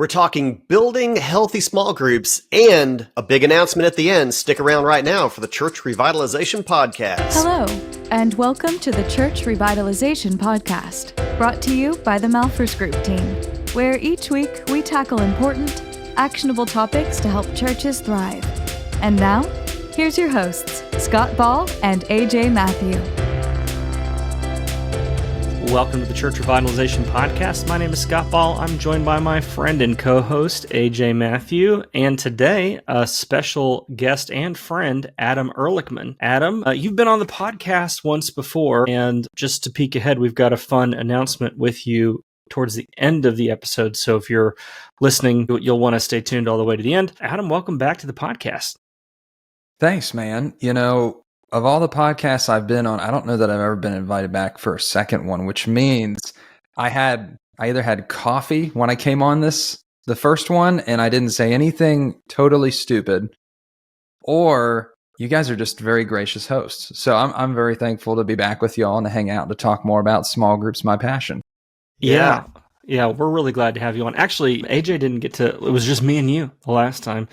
We're talking building healthy small groups and a big announcement at the end. Stick around right now for the Church Revitalization Podcast. Hello, and welcome to the Church Revitalization Podcast, brought to you by the Malphurs Group team, where each week we tackle important, actionable topics to help churches thrive. And now, here's your hosts, Scott Ball and A.J. Mathieu. Welcome to the Church Revitalization Podcast. My name is Scott Ball. I'm joined by my friend and co-host, A.J. Mathieu, and today, a special guest and friend, Adam Erlichman. Adam, you've been on the podcast once before, and just to peek ahead, we've got a fun announcement with you towards the end of the episode, so if you're listening, you'll want to stay tuned all the way to the end. Adam, welcome back to the podcast. Thanks, man. You know, of all the podcasts I've been on, I don't know that I've ever been invited back for a second one, which means I either had coffee when I came on the first one, and I didn't say anything totally stupid, or you guys are just very gracious hosts. So I'm very thankful to be back with y'all and to hang out and to talk more about small groups, my passion. Yeah, we're really glad to have you on. Actually, AJ didn't get to, it was just me and you the last time.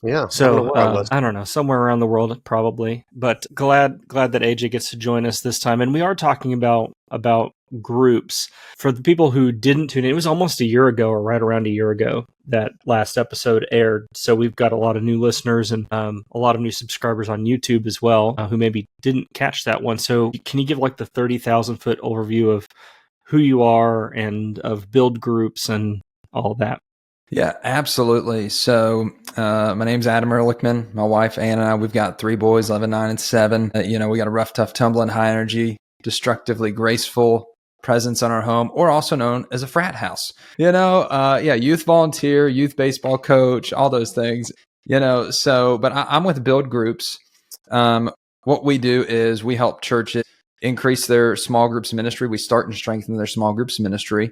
Yeah. So I don't know, somewhere around the world probably, but glad that AJ gets to join us this time. And we are talking about groups. For the people who didn't tune in, it was almost a year ago or right around a year ago that last episode aired. So we've got a lot of new listeners and a lot of new subscribers on YouTube as well who maybe didn't catch that one. So can you give like the 30,000 foot overview of who you are and of Build Groups and all that? Yeah, absolutely. So my name's Adam Erlichman. My wife, Ann, and I, we've got 3 boys, 11, 9, and 7. We got a rough, tough, tumbling, high energy, destructively graceful presence on our home, or also known as a frat house. Youth volunteer, youth baseball coach, all those things. But I'm with Build Groups. What we do is we help churches increase their small groups ministry. We start and strengthen their small groups ministry,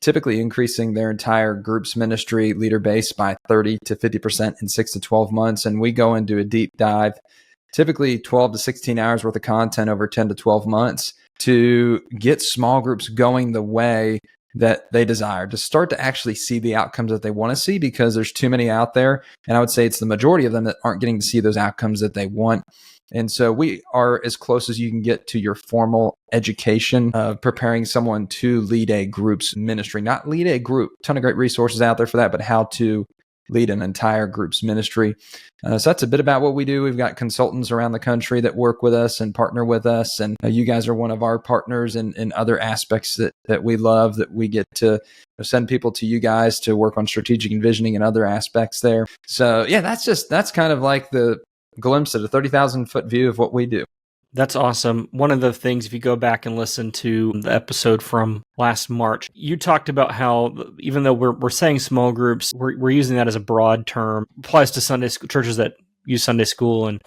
typically increasing their entire group's ministry leader base by 30 to 50% in 6 to 12 months. And we go into a deep dive, typically 12 to 16 hours worth of content over 10 to 12 months to get small groups going the way that they desire, to start to actually see the outcomes that they want to see, because there's too many out there. And I would say it's the majority of them that aren't getting to see those outcomes that they want. And so we are as close as you can get to your formal education of preparing someone to lead a group's ministry, not lead a group. A ton of great resources out there for that, but how to lead an entire group's ministry. So that's a bit about what we do. We've got consultants around the country that work with us and partner with us. And you guys are one of our partners in other aspects that we love, that we get to send people to you guys to work on strategic envisioning and other aspects there. So yeah, that's kind of like the glimpse at a 30,000 foot view of what we do. That's awesome. One of the things, if you go back and listen to the episode from last March, you talked about how even though we're saying small groups, we're using that as a broad term, applies to Sunday school churches that use Sunday school and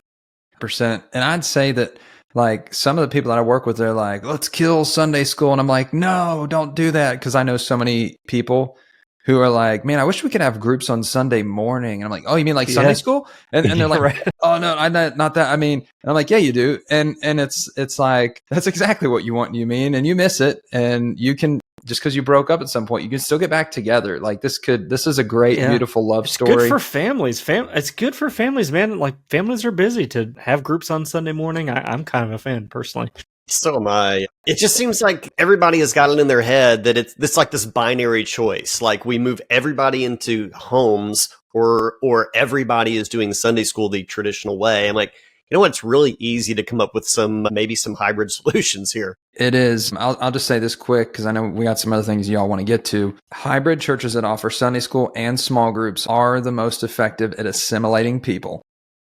percent. And I'd say that like some of the people that I work with, they're like, let's kill Sunday school. And I'm like, no, don't do that. Because I know so many people who are like, man, I wish we could have groups on Sunday morning. And I'm like, oh, you mean like Sunday school? And they're like, right. Oh, no, not that. I mean, and I'm like, yeah, you do. And it's like, that's exactly what you want and you mean, and you miss it. And you can, just because you broke up at some point, you can still get back together. Like this is a great, beautiful love story. It's good for families. It's good for families, man. Like families are busy to have groups on Sunday morning. I'm kind of a fan personally. So am I. It just seems like everybody has got it in their head that it's like this binary choice. Like we move everybody into homes or everybody is doing Sunday school the traditional way. I'm like, you know what? It's really easy to come up with maybe some hybrid solutions here. It is. I'll just say this quick because I know we got some other things y'all want to get to. Hybrid churches that offer Sunday school and small groups are the most effective at assimilating people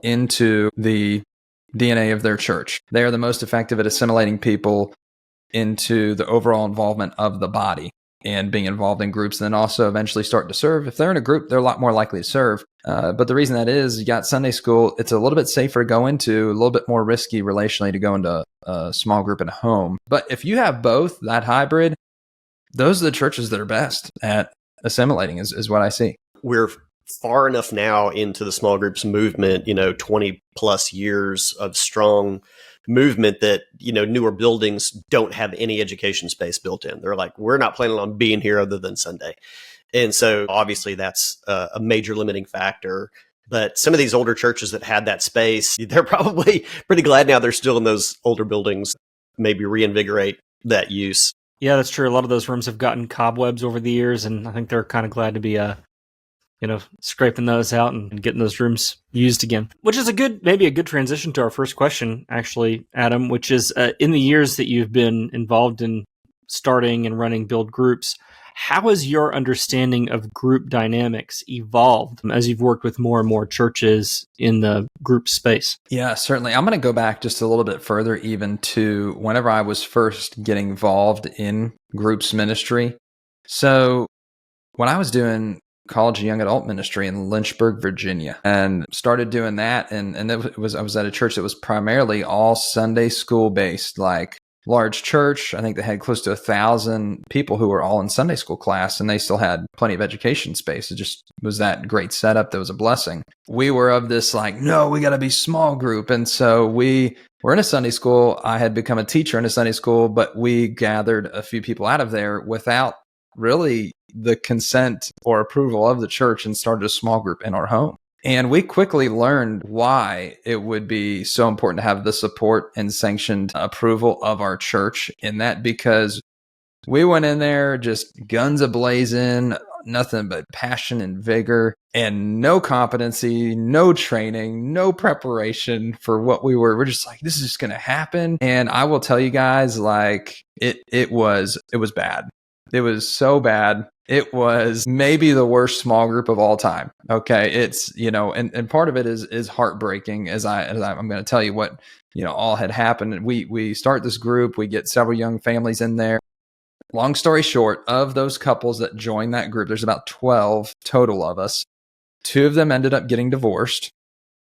into the DNA of their church. They are the most effective at assimilating people into the overall involvement of the body and being involved in groups, and then also eventually start to serve. If they're in a group, they're a lot more likely to serve. But the reason that is, you got Sunday school, it's a little bit safer to go into, a little bit more risky relationally to go into a small group in a home. But if you have both, that hybrid, those are the churches that are best at assimilating is what I see. We're far enough now into the small groups movement, 20 plus years of strong movement that, newer buildings don't have any education space built in. They're like, we're not planning on being here other than Sunday. And so obviously that's a major limiting factor. But some of these older churches that had that space, they're probably pretty glad now they're still in those older buildings, maybe reinvigorate that use. Yeah, that's true. A lot of those rooms have gotten cobwebs over the years, and I think they're kind of glad to be scraping those out and getting those rooms used again. Which is maybe a good transition to our first question, actually, Adam, which is in the years that you've been involved in starting and running Build Groups, how has your understanding of group dynamics evolved as you've worked with more and more churches in the group space? Yeah, certainly. I'm going to go back just a little bit further, even to whenever I was first getting involved in groups ministry. So when I was doing college young adult ministry in Lynchburg, Virginia, and started doing that, and I was at a church that was primarily all Sunday school based, like large church. I think they had close to 1,000 people who were all in Sunday school class, and they still had plenty of education space. It just was that great setup that was a blessing. We were of this like, no, we got to be small group. And so we were in a Sunday school. I had become a teacher in a Sunday school, but we gathered a few people out of there without really the consent or approval of the church and started a small group in our home. And we quickly learned why it would be so important to have the support and sanctioned approval of our church in that, because we went in there just guns a-blazing, nothing but passion and vigor, and no competency, no training, no preparation for what we were. We're just like, this is just going to happen. And I will tell you guys, like, it was bad. It was so bad. It was maybe the worst small group of all time. Okay. It's, and part of it is heartbreaking as I'm going to tell you what, all had happened. We start this group, we get several young families in there. Long story short, of those couples that joined that group, there's about 12 total of us. 2 of them ended up getting divorced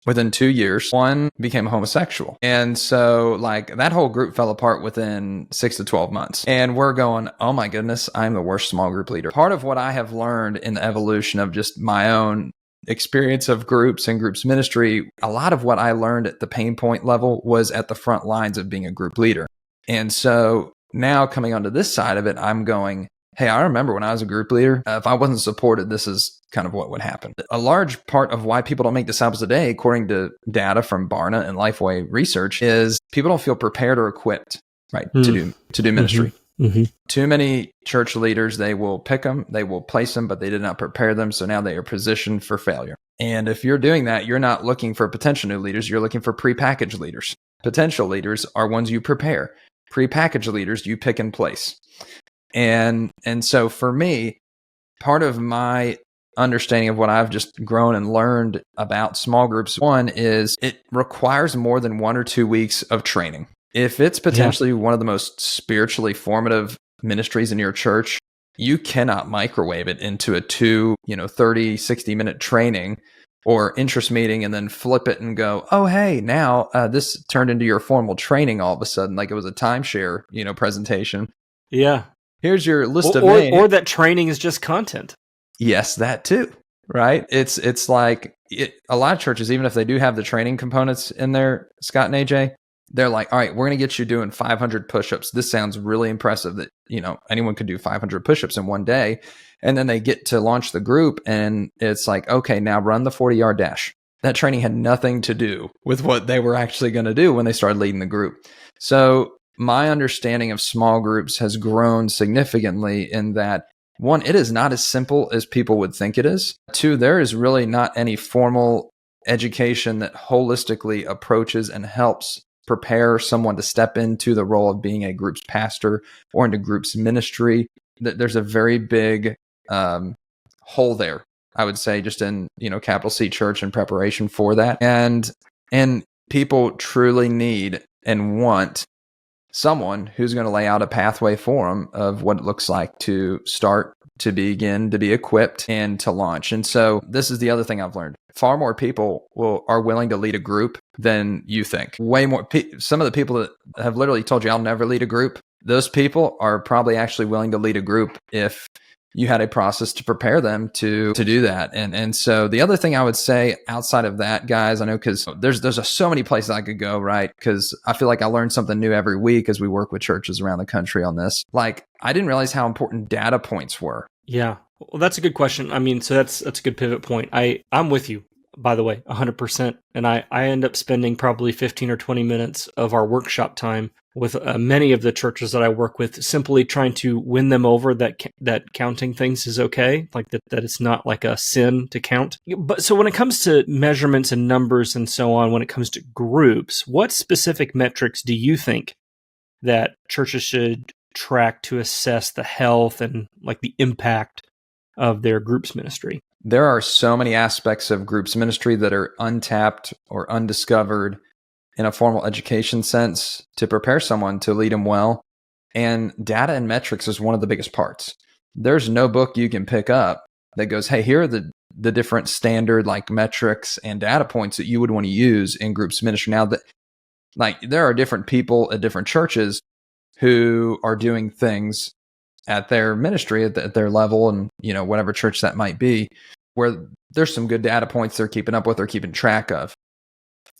within 2 years. 1 became a homosexual. And so like that whole group fell apart within 6 to 12 months. And we're going, oh my goodness, I'm the worst small group leader. Part of what I have learned in the evolution of just my own experience of groups and groups ministry, a lot of what I learned at the pain point level was at the front lines of being a group leader. And so now coming onto this side of it, I'm going, hey, I remember when I was a group leader, if I wasn't supported, this is kind of what would happen. A large part of why people don't make disciples today, according to data from Barna and Lifeway research, is people don't feel prepared or equipped, right, to do ministry. Mm-hmm. Too many church leaders, they will pick them, they will place them, but they did not prepare them. So now they are positioned for failure. And if you're doing that, you're not looking for potential new leaders, you're looking for prepackaged leaders. Potential leaders are ones you prepare. Prepackaged leaders you pick in place. And so for me, part of my understanding of what I've just grown and learned about small groups, one is it requires more than 1 or 2 weeks of training. If it's potentially one of the most spiritually formative ministries in your church, you cannot microwave it into a 30, 60-minute training or interest meeting and then flip it and go, oh, hey, now this turned into your formal training all of a sudden, like it was a timeshare, presentation. Yeah. Here's your list of names. Or that training is just content. Yes, that too, right? It's like a lot of churches, even if they do have the training components in there, Scott and AJ, they're like, all right, we're going to get you doing 500 push-ups. This sounds really impressive that, anyone could do 500 push-ups in one day. And then they get to launch the group and it's like, okay, now run the 40-yard dash. That training had nothing to do with what they were actually going to do when they started leading the group. So my understanding of small groups has grown significantly in that, 1, it is not as simple as people would think it is. 2, there is really not any formal education that holistically approaches and helps prepare someone to step into the role of being a group's pastor or into groups ministry. There's a very big hole there, I would say, just in, capital C church and preparation for that. And people truly need and want someone who's going to lay out a pathway for them of what it looks like to start, to begin, to be equipped, and to launch. And so this is the other thing I've learned. Far more people are willing to lead a group than you think. Way more. Some of the people that have literally told you, I'll never lead a group, those people are probably actually willing to lead a group if you had a process to prepare them to do that. And so the other thing I would say outside of that, guys, I know because there's so many places I could go, right? Because I feel like I learn something new every week as we work with churches around the country on this. Like, I didn't realize how important data points were. Yeah. Well, that's a good question. I mean, so that's a good pivot point. I'm with you, by the way, 100%. And I end up spending probably 15 or 20 minutes of our workshop time with many of the churches that I work with, simply trying to win them over that counting things is okay, like that it's not like a sin to count. But so when it comes to measurements and numbers and so on, when it comes to groups, what specific metrics do you think that churches should track to assess the health and like the impact of their groups ministry? There are so many aspects of groups ministry that are untapped or undiscovered in a formal education sense to prepare someone to lead them well. And data and metrics is one of the biggest parts. There's no book you can pick up that goes, hey, here are the different standard like metrics and data points that you would want to use in groups ministry. Now, that like there are different people at different churches who are doing things at their ministry, at their level, and whatever church that might be, where there's some good data points they're keeping up with or keeping track of.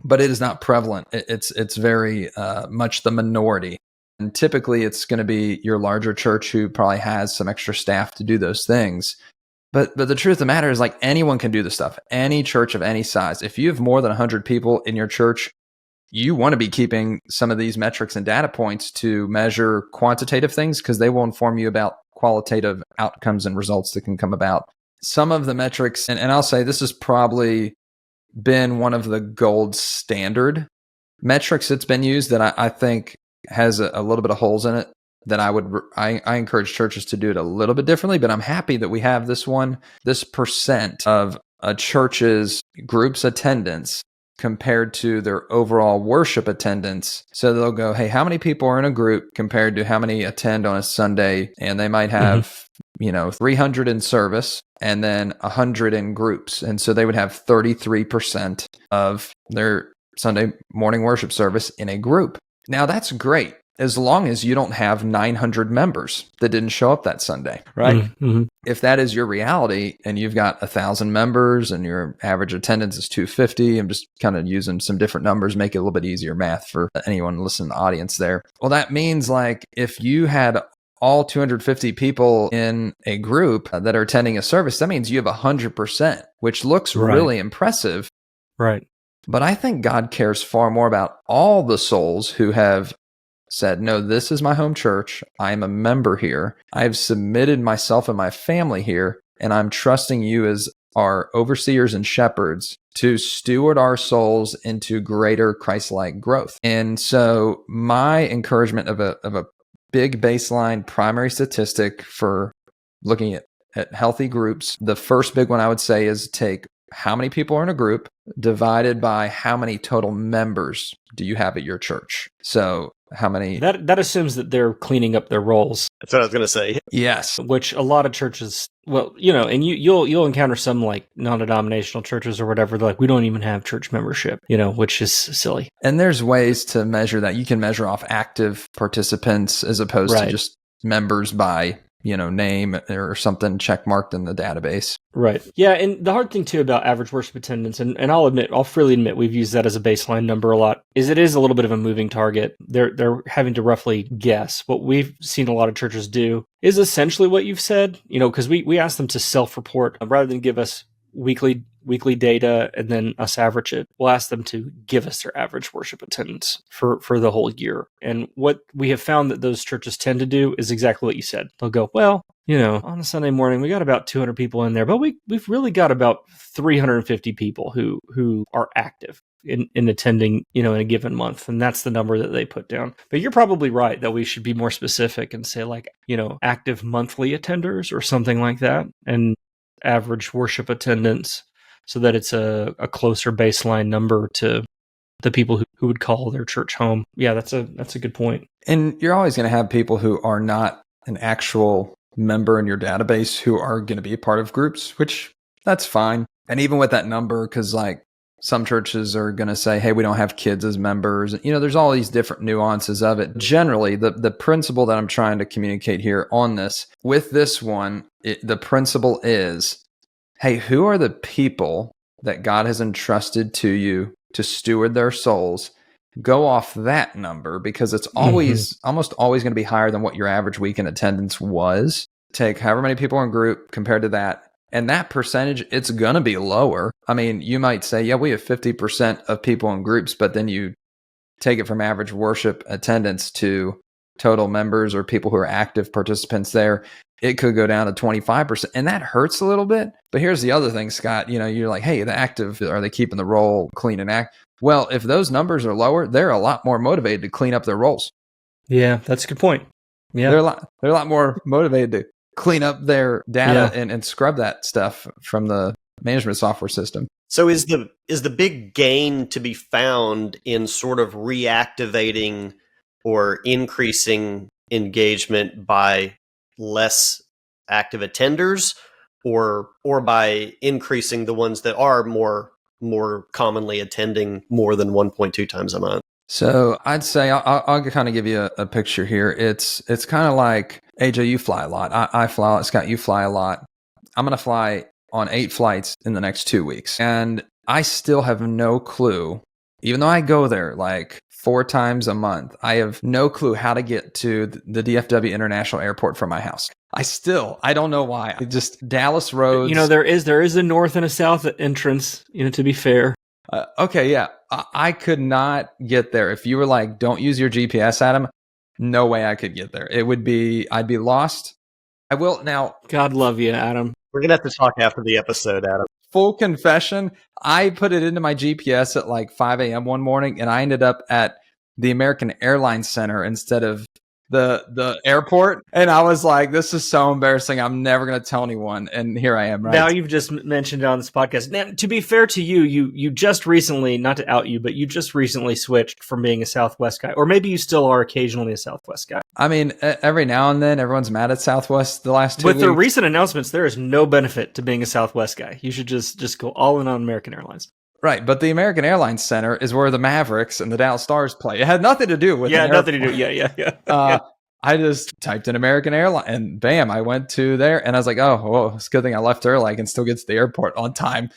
But it is not prevalent. It's very much the minority. And typically it's going to be your larger church who probably has some extra staff to do those things. But the truth of the matter is, like, anyone can do this stuff. Any church of any size. If you have more than 100 people in your church, you want to be keeping some of these metrics and data points to measure quantitative things, because they will inform you about qualitative outcomes and results that can come about. Some of the metrics, and I'll say this has probably been one of the gold standard metrics that's been used that I think has a little bit of holes in it, that I encourage churches to do it a little bit differently, but I'm happy that we have this percent of a church's group's attendance compared to their overall worship attendance. So they'll go, hey, how many people are in a group compared to how many attend on a Sunday? And they might have, 300 in service and then 100 in groups. And so they would have 33% of their Sunday morning worship service in a group. Now that's great, as long as you don't have 900 members that didn't show up that Sunday, right? Mm-hmm. If that is your reality and you've got 1,000 members and your average attendance is 250, I'm just kind of using some different numbers, make it a little bit easier math for anyone listening to the audience there. Well, that means, like, if you had all 250 people in a group that are attending a service, that means you have 100%, which looks really impressive. Right. But I think God cares far more about all the souls who have said, no, this is my home church. I am a member here. I've submitted myself and my family here, and I'm trusting you as our overseers and shepherds to steward our souls into greater Christ-like growth. And so my encouragement of a big baseline primary statistic for looking at healthy groups, the first big one I would say is take how many people are in a group divided by how many total members do you have at your church. So how many? That assumes that they're cleaning up their roles. That's what I was going to say. Yes. Which a lot of churches, well, and you'll encounter some like non-denominational churches or whatever. They're like, we don't even have church membership, which is silly. And there's ways to measure that. You can measure off active participants as opposed to just members by name or something check marked in the database. Right. Yeah. And the hard thing too about average worship attendance, and I'll freely admit we've used that as a baseline number a lot, is it is a little bit of a moving target. They're having to roughly guess. What we've seen a lot of churches do is essentially what you've said, because we ask them to self-report rather than give us weekly data and then us average it. We'll ask them to give us their average worship attendance for the whole year. And what we have found that those churches tend to do is exactly what you said. They'll go, well, on a Sunday morning, we got about 200 people in there, but we've really got about 350 people who are active in attending, in a given month. And that's the number that they put down. But you're probably right that we should be more specific and say like, active monthly attenders or something like that, and average worship attendance, so that it's a closer baseline number to the people who would call their church home. Yeah, that's a good point. And you're always going to have people who are not an actual member in your database who are going to be a part of groups, which that's fine. And even with that number, because like some churches are going to say, hey, we don't have kids as members. There's all these different nuances of it. Generally, the principle that I'm trying to communicate here on this, with this one, the principle is, hey, who are the people that God has entrusted to you to steward their souls? Go off that number, because it's almost always going to be higher than what your average week in attendance was. take however many people in group compared to that. And that percentage, it's going to be lower. I mean, you might say, yeah, we have 50% of people in groups, but then you take it from average worship attendance to total members or people who are active participants there. It could go down to 25%. And that hurts a little bit. But here's the other thing, Scott. You're like, hey, the active, are they keeping the roll clean and active? Well, if those numbers are lower, they're a lot more motivated to clean up their rolls. Yeah, that's a good point. Yeah, they're a lot more motivated to clean up their data and scrub that stuff from the management software system. So is the big gain to be found in sort of reactivating or increasing engagement by less active attenders, or by increasing the ones that are more commonly attending more than 1.2 times a month? So I'd say I'll kind of give you a picture here. It's kind of like, AJ, you fly a lot. I fly a lot. Scott, you fly a lot. I'm going to fly on 8 flights in the next 2 weeks. And I still have no clue, even though I go there like 4 times a month, I have no clue how to get to the DFW International Airport from my house. I don't know why. Just Dallas roads. There is a north and a south entrance, to be fair. Okay, yeah. I could not get there. If you were like, don't use your GPS, Adam, no way I could get there. I'd be lost. I will now. God love you, Adam. We're going to have to talk after the episode, Adam. Full confession, I put it into my GPS at like 5 a.m. one morning, and I ended up at the American Airlines Center instead of the airport. And I was like, this is so embarrassing. I'm never going to tell anyone. And here I am, right? Now you've just mentioned it on this podcast. Now, to be fair to you, you just recently, not to out you, but you just recently switched from being a Southwest guy. Or maybe you still are occasionally a Southwest guy. I mean, every now and then, everyone's mad at Southwest the last 2 weeks. With the recent announcements, there is no benefit to being a Southwest guy. You should just go all in on American Airlines. Right, but the American Airlines Center is where the Mavericks and the Dallas Stars play. It had nothing to do with nothing to do. Yeah. I just typed in American Airlines, and bam, I went to there, and I was like, oh, it's a good thing I left early. I can still get to the airport on time.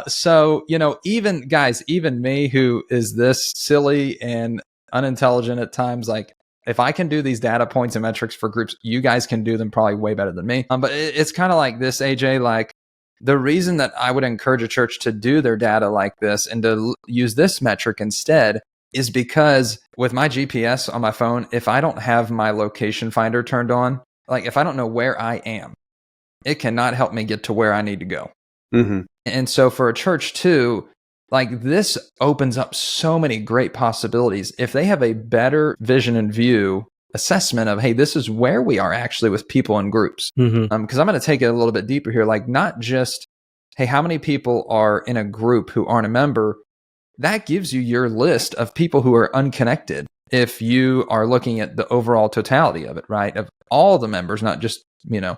So, even me, who is this silly and unintelligent at times, like, if I can do these data points and metrics for groups, you guys can do them probably way better than me. But it's kind of like this, AJ, like, the reason that I would encourage a church to do their data like this and to use this metric instead is because with my GPS on my phone, if I don't have my location finder turned on, like if I don't know where I am, it cannot help me get to where I need to go. Mm-hmm. And so for a church too, like this opens up so many great possibilities. If they have a better vision and view assessment of, hey, this is where we are actually with people in groups. Mm-hmm. Because I'm going to take it a little bit deeper here, like not just, hey, how many people are in a group who aren't a member? That gives you your list of people who are unconnected. If you are looking at the overall totality of it, right? Of all the members, not just,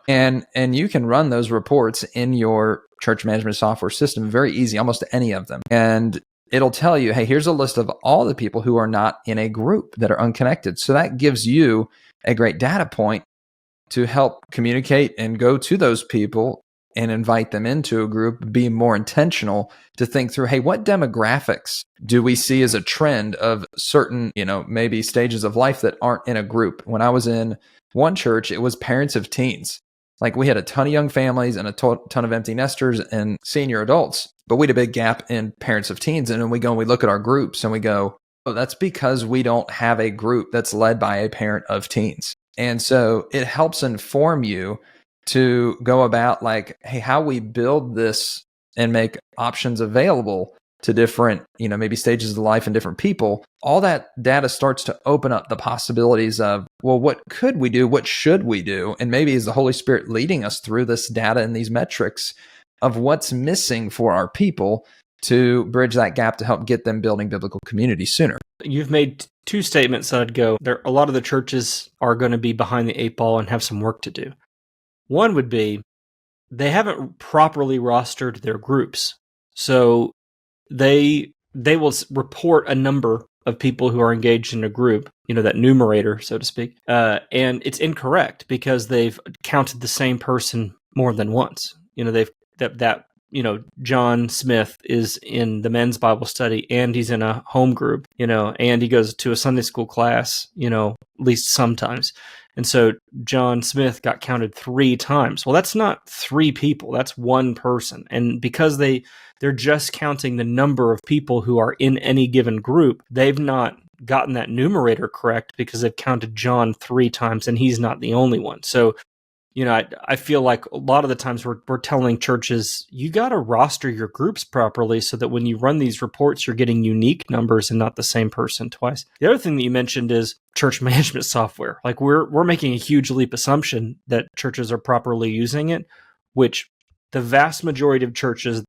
and you can run those reports in your church management software system very easy, almost any of them. And it'll tell you, hey, here's a list of all the people who are not in a group that are unconnected. So that gives you a great data point to help communicate and go to those people and invite them into a group, be more intentional to think through, hey, what demographics do we see as a trend of certain, maybe stages of life that aren't in a group? When I was in one church, it was parents of teens. Like we had a ton of young families and a ton of empty nesters and senior adults, but we had a big gap in parents of teens. And then we go and we look at our groups and we go, oh, that's because we don't have a group that's led by a parent of teens. And so it helps inform you to go about like, hey, how we build this and make options available to different, maybe stages of life and different people. All that data starts to open up the possibilities of, well, what could we do? What should we do? And maybe is the Holy Spirit leading us through this data and these metrics of what's missing for our people to bridge that gap to help get them building biblical community sooner. You've made 2 statements that I'd go, a lot of the churches are going to be behind the 8 ball and have some work to do. One would be they haven't properly rostered their groups. So they will report a number of people who are engaged in a group, that numerator, so to speak. And it's incorrect because they've counted the same person more than once. John Smith is in the men's Bible study and he's in a home group, and he goes to a Sunday school class, at least sometimes. And so John Smith got counted 3 times. Well, that's not 3 people. That's one person. And because they're just counting the number of people who are in any given group, they've not gotten that numerator correct because they've counted John 3 times and he's not the only one. So, I feel like a lot of the times we're telling churches, you got to roster your groups properly so that when you run these reports, you're getting unique numbers and not the same person twice. The other thing that you mentioned is church management software. Like we're making a huge leap assumption that churches are properly using it, which the vast majority of churches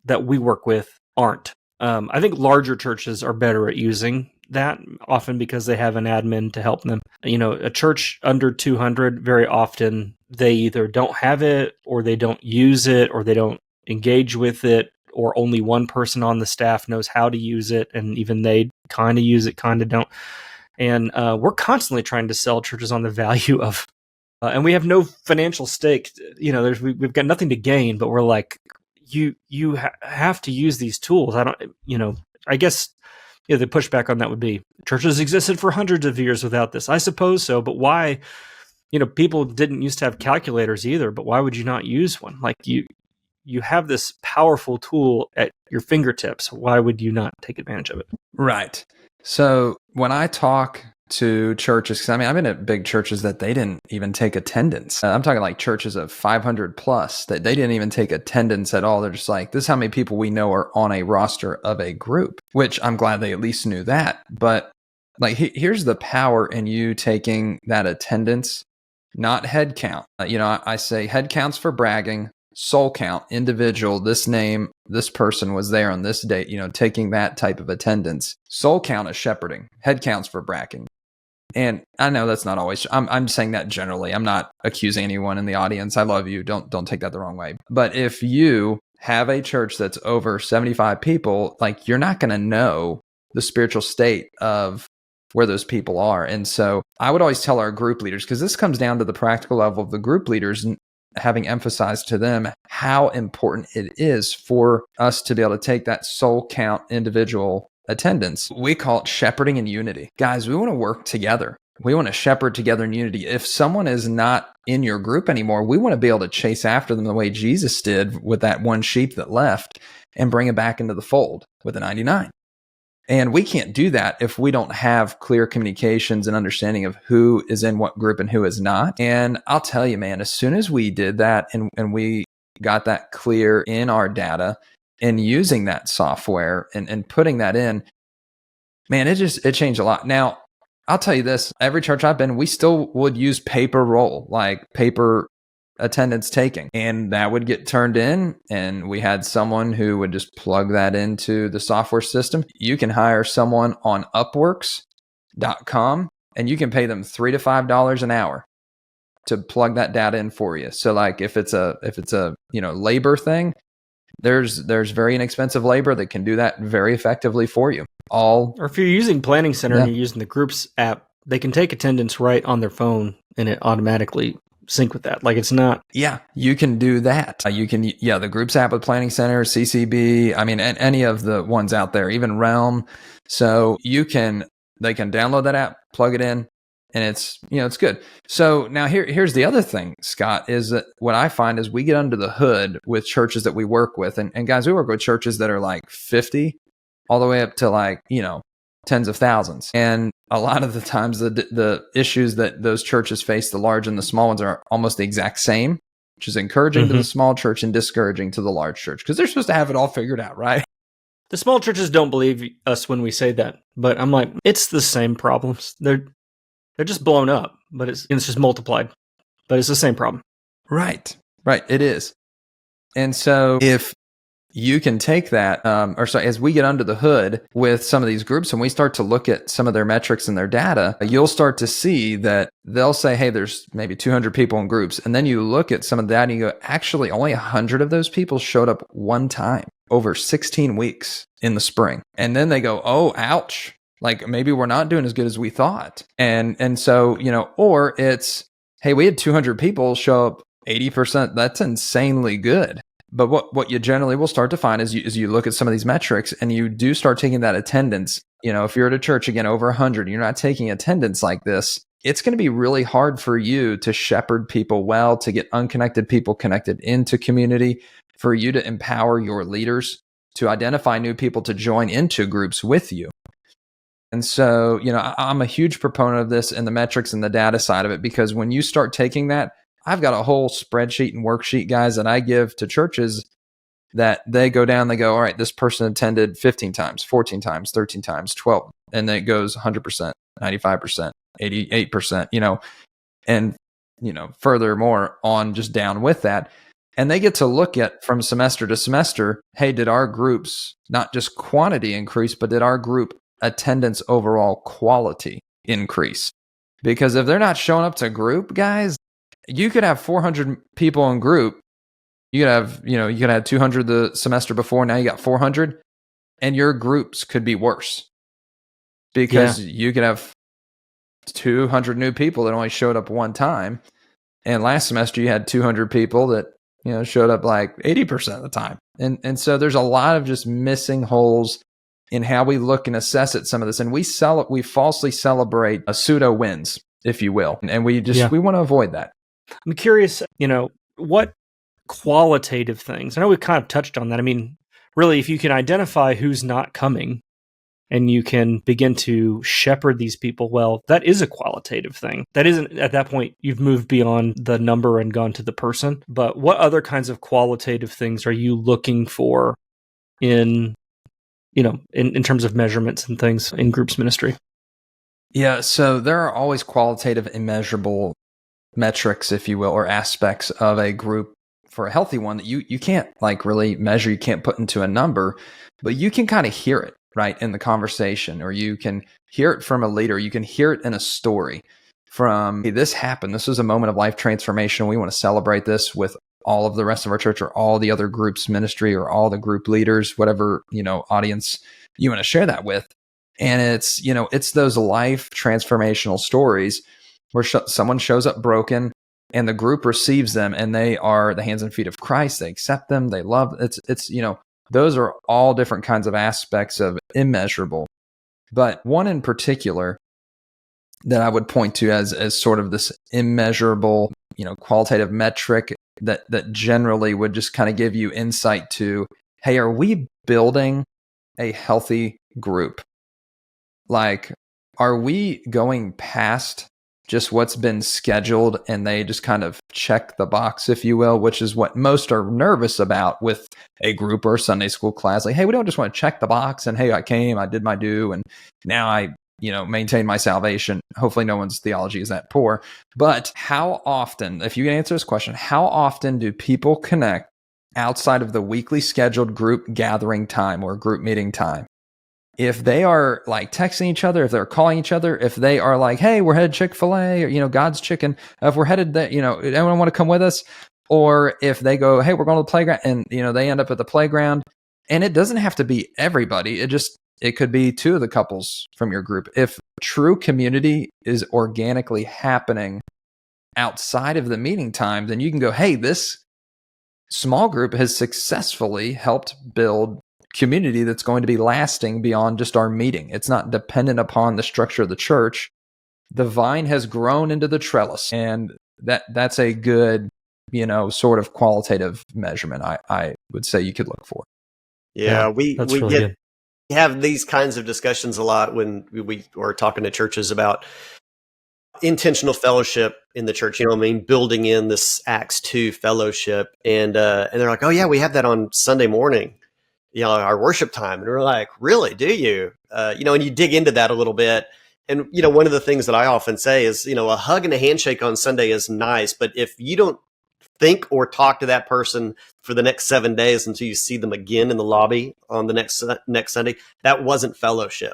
that we work with aren't. I think larger churches are better at using that, often because they have an admin to help them. A church under 200, very often they either don't have it, or they don't use it, or they don't engage with it, or only one person on the staff knows how to use it, and even they kind of use it, kind of don't. And we're constantly trying to sell churches on the value of, and we have no financial stake. We've got nothing to gain, but we're like, you have to use these tools. I guess the pushback on that would be churches existed for hundreds of years without this. I suppose so, but why? People didn't used to have calculators either, but why would you not use one? Like you have this powerful tool at your fingertips. Why would you not take advantage of it? Right. So when I talk to churches, because I've been at big churches that they didn't even take attendance. I'm talking like churches of 500 plus that they didn't even take attendance at all. They're just like, this is how many people we know are on a roster of a group, which I'm glad they at least knew that. But like, here's the power in you taking that attendance, not head count. I say head counts for bragging, soul count, individual, this name, this person was there on this date, taking that type of attendance. Soul count is shepherding, head counts for bragging. And I know that's not always, I'm saying that generally. I'm not accusing anyone in the audience. I love you. Don't take that the wrong way. But if you have a church that's over 75 people, like you're not going to know the spiritual state of where those people are. And so I would always tell our group leaders, because this comes down to the practical level of the group leaders, and having emphasized to them how important it is for us to be able to take that soul count individual attendance. We call it shepherding in unity. Guys, we want to work together. We want to shepherd together in unity. If someone is not in your group anymore, we want to be able to chase after them the way Jesus did with that one sheep that left and bring it back into the fold with the 99. And we can't do that if we don't have clear communications and understanding of who is in what group and who is not. And I'll tell you, man, as soon as we did that and we got that clear in our data and using that software and putting that in, man, it changed a lot. Now, I'll tell you this, every church I've been, we still would use paper roll, like paper attendance taking, and that would get turned in, and we had someone who would just plug that into the software system. You can hire someone on upworks.com and you can pay them $3 to $5 an hour to plug that data in for you. So like if it's a labor thing, there's very inexpensive labor that can do that very effectively for you. Or if you're using Planning Center and you're using the Groups app, they can take attendance right on their phone and it automatically sync with that. Like it's not. Yeah, you can do that. You can, the Groups app with Planning Center, CCB, and any of the ones out there, even Realm. So they can download that app, plug it in, and it's good. So now here's the other thing, Scott, is that what I find is we get under the hood with churches that we work with. And guys, we work with churches that are like 50 all the way up to like, tens of thousands. And a lot of the times the issues that those churches face, the large and the small ones, are almost the exact same, which is encouraging to the small church and discouraging to the large church because they're supposed to have it all figured out, right? The small churches don't believe us when we say that, but I'm like, it's the same problems. They're just blown up, but it's just multiplied, but it's the same problem. Right. It is. And so if you can take that, as we get under the hood with some of these groups and we start to look at some of their metrics and their data, you'll start to see that they'll say, hey, there's maybe 200 people in groups. And then you look at some of that and you go, actually, only 100 of those people showed up one time over 16 weeks in the spring. And then they go, oh, ouch. Like maybe we're not doing as good as we thought. And so, or it's, hey, we had 200 people show up 80%. That's insanely good. But what you generally will start to find is you look at some of these metrics and you do start taking that attendance. If you're at a church, again, over 100, you're not taking attendance like this, it's going to be really hard for you to shepherd people well, to get unconnected people connected into community, for you to empower your leaders to identify new people to join into groups with you. And so, I'm a huge proponent of this and the metrics and the data side of it, because when you start taking that, I've got a whole spreadsheet and worksheet, guys, that I give to churches that they go down, they go, all right, this person attended 15 times, 14 times, 13 times, 12. And then it goes 100%, 95%, 88%, and, furthermore on just down with that. And they get to look at from semester to semester, hey, did our groups, not just quantity increase, but did our group attendance overall quality increase? Because if they're not showing up to group, guys, you could have 400 people in group. You could have, you could have 200 the semester before. Now you got 400, and your groups could be worse because you could have 200 new people that only showed up one time. And last semester you had 200 people that, showed up like 80% of the time. And so there's a lot of just missing holes in how we look and assess at some of this. And we falsely celebrate a pseudo wins, if you will. And we want to avoid that. I'm curious, what qualitative things, I know we've kind of touched on that. I mean, really, if you can identify who's not coming and you can begin to shepherd these people well, that is a qualitative thing. That isn't, at that point, you've moved beyond the number and gone to the person. But what other kinds of qualitative things are you looking for in terms of measurements and things in groups ministry? Yeah, so there are always qualitative and measurable metrics, if you will, or aspects of a group for a healthy one that you can't really measure, you can't put into a number, but you can kind of hear it, right, in the conversation, or you can hear it from a leader, you can hear it in a story from, hey, this happened, this was a moment of life transformation, we want to celebrate this with all of the rest of our church or all the other groups ministry or all the group leaders, whatever, audience you want to share that with. And it's those life transformational stories where someone shows up broken and the group receives them and they are the hands and feet of Christ. They accept them. They love it's those are all different kinds of aspects of immeasurable. But one in particular that I would point to as sort of this immeasurable, qualitative metric that generally would just kind of give you insight to, hey, are we building a healthy group? Like, are we going past just what's been scheduled and they just kind of check the box, if you will, which is what most are nervous about with a group or a Sunday school class. Like, hey, we don't just want to check the box and, hey, I came, I did my due, and now I, maintain my salvation. Hopefully no one's theology is that poor. But how often, if you can answer this question, how often do people connect outside of the weekly scheduled group gathering time or group meeting time? If they are texting each other, if they're calling each other, if they are like, hey, we're headed Chick-fil-A, or, God's Chicken, if we're headed there, anyone want to come with us? Or if they go, hey, we're going to the playground, and, they end up at the playground, and it doesn't have to be everybody. It could be two of the couples from your group. If true community is organically happening outside of the meeting time, then you can go, hey, this small group has successfully helped build community that's going to be lasting beyond just our meeting. It's not dependent upon the structure of the church. The vine has grown into the trellis, and that's a good, sort of qualitative measurement I would say you could look for. Yeah, we have these kinds of discussions a lot when we are talking to churches about intentional fellowship in the church, building in this Acts 2 fellowship. And they're like, oh yeah, we have that on Sunday morning, our worship time. And we're like, really, do you? And you dig into that a little bit. And, one of the things that I often say is, a hug and a handshake on Sunday is nice, but if you don't think or talk to that person for the next 7 days until you see them again in the lobby on the next Sunday, that wasn't fellowship.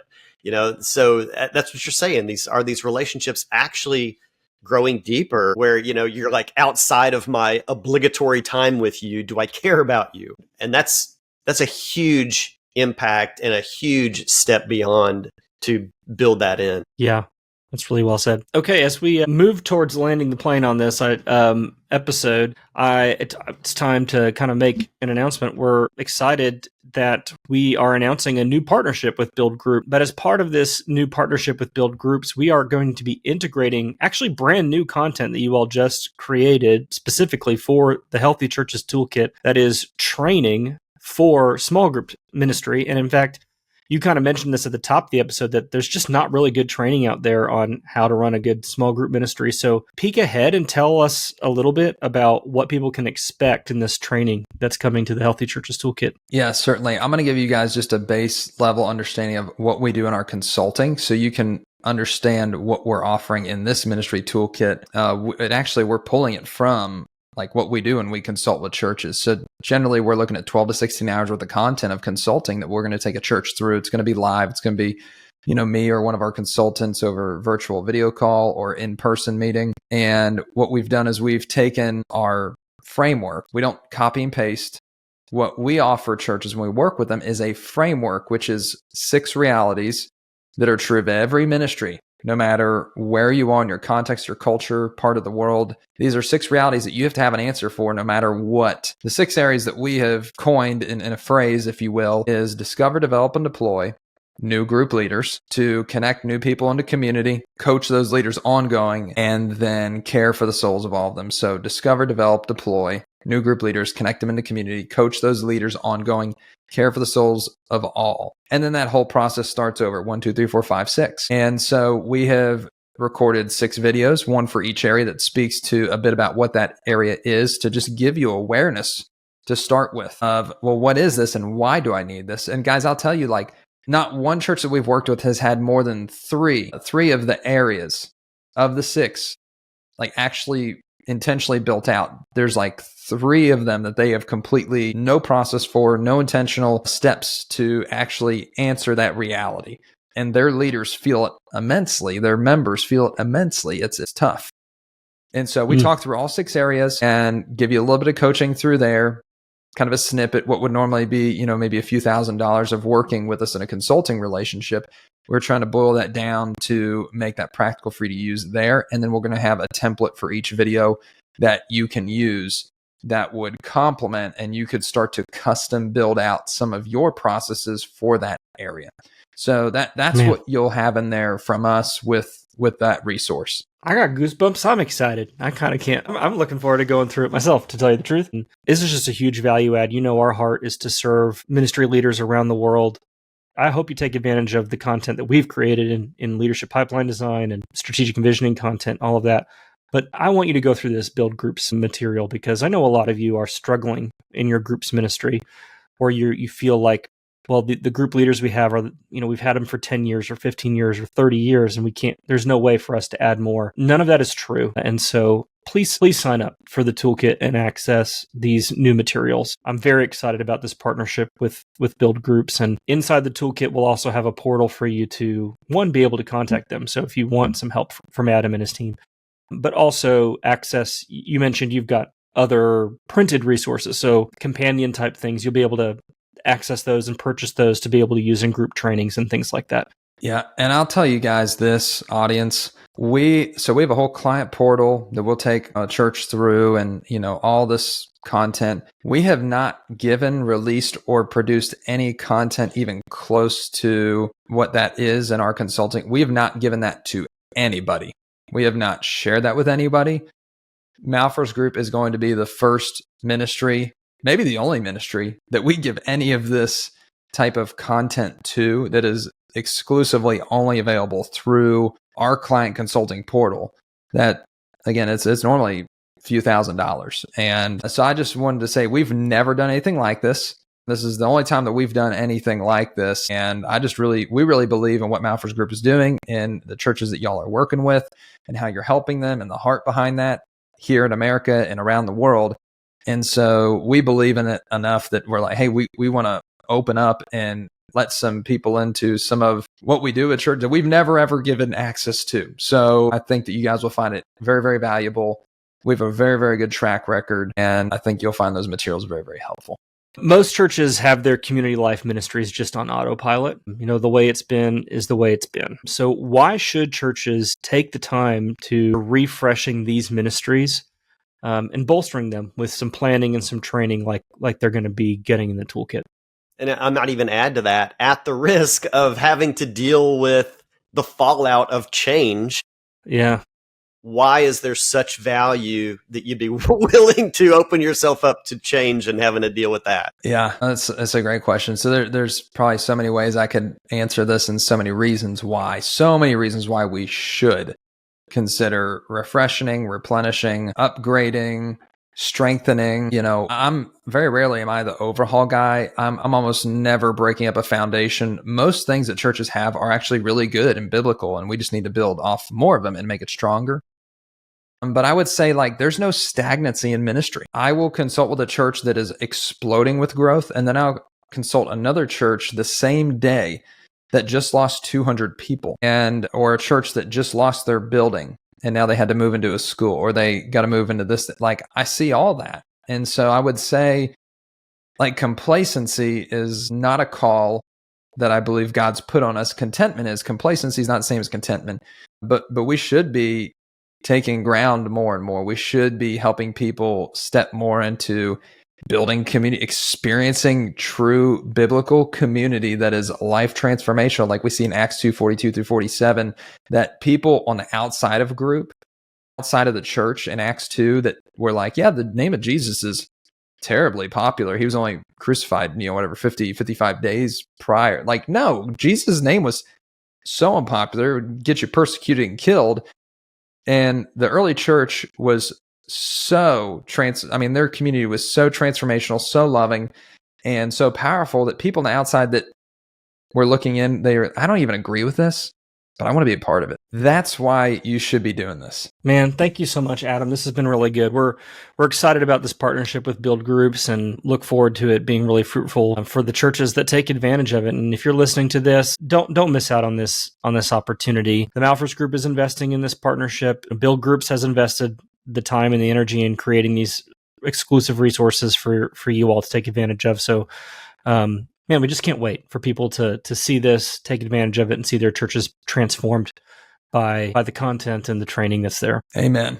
So that's what you're saying. These relationships actually growing deeper where, you're like, outside of my obligatory time with you, do I care about you? And that's a huge impact and a huge step beyond to build that in. Yeah, that's really well said. Okay, as we move towards landing the plane on this episode, it's time to kind of make an announcement. We're excited that we are announcing a new partnership with Build Group. But as part of this new partnership with Build Groups, we are going to be integrating actually brand new content that you all just created specifically for the Healthy Churches Toolkit that is training for small group ministry. And in fact, you kind of mentioned this at the top of the episode that there's just not really good training out there on how to run a good small group ministry. So peek ahead and tell us a little bit about what people can expect in this training that's coming to the Healthy Churches Toolkit. Yeah, certainly. I'm going to give you guys just a base level understanding of what we do in our consulting so you can understand what we're offering in this ministry toolkit. We're pulling it from like what we do when we consult with churches. So generally we're looking at 12 to 16 hours worth of content of consulting that we're going to take a church through. It's going to be live. It's going to be, me or one of our consultants over virtual video call or in-person meeting. And what we've done is we've taken our framework. We don't copy and paste. What we offer churches when we work with them is a framework, which is 6 realities that are true of every ministry. No matter where you are in your context, your culture, part of the world, these are 6 realities that you have to have an answer for no matter what. The 6 areas that we have coined in a phrase, if you will, is discover, develop, and deploy new group leaders to connect new people into community, coach those leaders ongoing, and then care for the souls of all of them. So discover, develop, deploy new group leaders, connect them into community, coach those leaders ongoing, care for the souls of all. And then that whole process starts over 1, 2, 3, 4, 5, 6. And so we have recorded 6 videos, one for each area that speaks to a bit about what that area is to just give you awareness to start with of, well, what is this and why do I need this? And guys, I'll tell you, like, not one church that we've worked with has had more than 3 of the areas of the 6, like actually intentionally built out. There's like 3 of them that they have completely no process for, no intentional steps to actually answer that reality. And their leaders feel it immensely. Their members feel it immensely. It's tough. And so we talk through all 6 areas and give you a little bit of coaching through there, kind of a snippet, what would normally be, maybe a few $1,000s of working with us in a consulting relationship. We're trying to boil that down to make that practical for you to use there. And then we're going to have a template for each video that you can use that would complement, and you could start to custom build out some of your processes for that area. So that's what you'll have in there from us with that resource. I got goosebumps. I'm excited. I kind of can't. I'm looking forward to going through it myself, to tell you the truth. And this is just a huge value add. Our heart is to serve ministry leaders around the world. I hope you take advantage of the content that we've created in leadership pipeline design and strategic envisioning content, all of that. But I want you to go through this Build Groups material because I know a lot of you are struggling in your groups ministry, or you feel like, well, the group leaders we have are, we've had them for 10 years or 15 years or 30 years, and there's no way for us to add more. None of that is true. And so please sign up for the toolkit and access these new materials. I'm very excited about this partnership with Build Groups. And inside the toolkit, we'll also have a portal for you to, one, be able to contact them. So if you want some help from Adam and his team, but also access, you mentioned you've got other printed resources. So companion type things, you'll be able to access those and purchase those to be able to use in group trainings and things like that. Yeah. And I'll tell you guys this, audience, we have a whole client portal that we'll take a church through and, all this content. We have not given, released, or produced any content even close to what that is in our consulting. We have not given that to anybody. We have not shared that with anybody. Malphurs Group is going to be the first ministry, maybe the only ministry, that we give any of this type of content to that is exclusively only available through our client consulting portal. That, again, it's normally a few $1,000s. And so I just wanted to say we've never done anything like this. This is the only time that we've done anything like this. And we really believe in what Malphurs Group is doing in the churches that y'all are working with and how you're helping them and the heart behind that here in America and around the world. And so we believe in it enough that we're like, hey, we want to open up and let some people into some of what we do at church that we've never, ever given access to. So I think that you guys will find it very, very valuable. We have a very, very good track record, and I think you'll find those materials very, very helpful. Most churches have their community life ministries just on autopilot. The way it's been is the way it's been. So why should churches take the time to refreshing these ministries and bolstering them with some planning and some training like they're going to be getting in the toolkit? And I might even add to that, at the risk of having to deal with the fallout of change. Yeah. Why is there such value that you'd be willing to open yourself up to change and having to deal with that? Yeah, that's a great question. So there's probably so many ways I could answer this, and so many reasons why we should consider refreshing, replenishing, upgrading, strengthening. I'm very rarely am I the overhaul guy. I'm almost never breaking up a foundation. Most things that churches have are actually really good and biblical, and we just need to build off more of them and make it stronger. But I would say, there's no stagnancy in ministry. I will consult with a church that is exploding with growth, and then I'll consult another church the same day that just lost 200 people, or a church that just lost their building and now they had to move into a school, or they got to move into this. I see all that. And so I would say, complacency is not a call that I believe God's put on us. Contentment is. Complacency is not the same as contentment, but we should be taking ground more and more. We should be helping people step more into building community, experiencing true biblical community that is life transformational, like we see in Acts 2:42 through 47, that people on the outside of group, outside of the church in Acts 2, that were the name of Jesus is terribly popular. He was only crucified, 55 days prior. No, Jesus' name was so unpopular, it would get you persecuted and killed. And the early church was their community was so transformational, so loving, and so powerful that people on the outside that were looking in, I don't even agree with this, but I want to be a part of it. That's why you should be doing this. Man, thank you so much, Adam. This has been really good. We're excited about this partnership with Build Groups and look forward to it being really fruitful for the churches that take advantage of it. And if you're listening to this, don't miss out on this opportunity. The Malphurs Group is investing in this partnership. Build Groups has invested the time and the energy in creating these exclusive resources for you all to take advantage of. So, man, we just can't wait for people to see this, take advantage of it, and see their churches transformed by the content and the training that's there. Amen.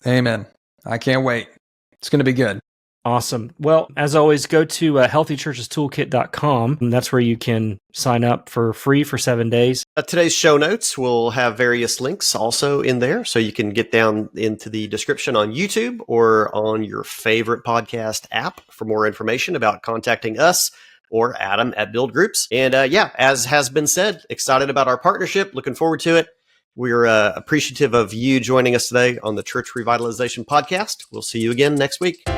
I can't wait. It's going to be good. Awesome. Well, as always, go to healthychurchestoolkit.com, and that's where you can sign up for free for 7 days. Today's show notes will have various links also in there, so you can get down into the description on YouTube or on your favorite podcast app for more information about contacting us or Adam at Build Groups. And as has been said, excited about our partnership, looking forward to it. We're appreciative of you joining us today on the Church Revitalization Podcast. We'll see you again next week.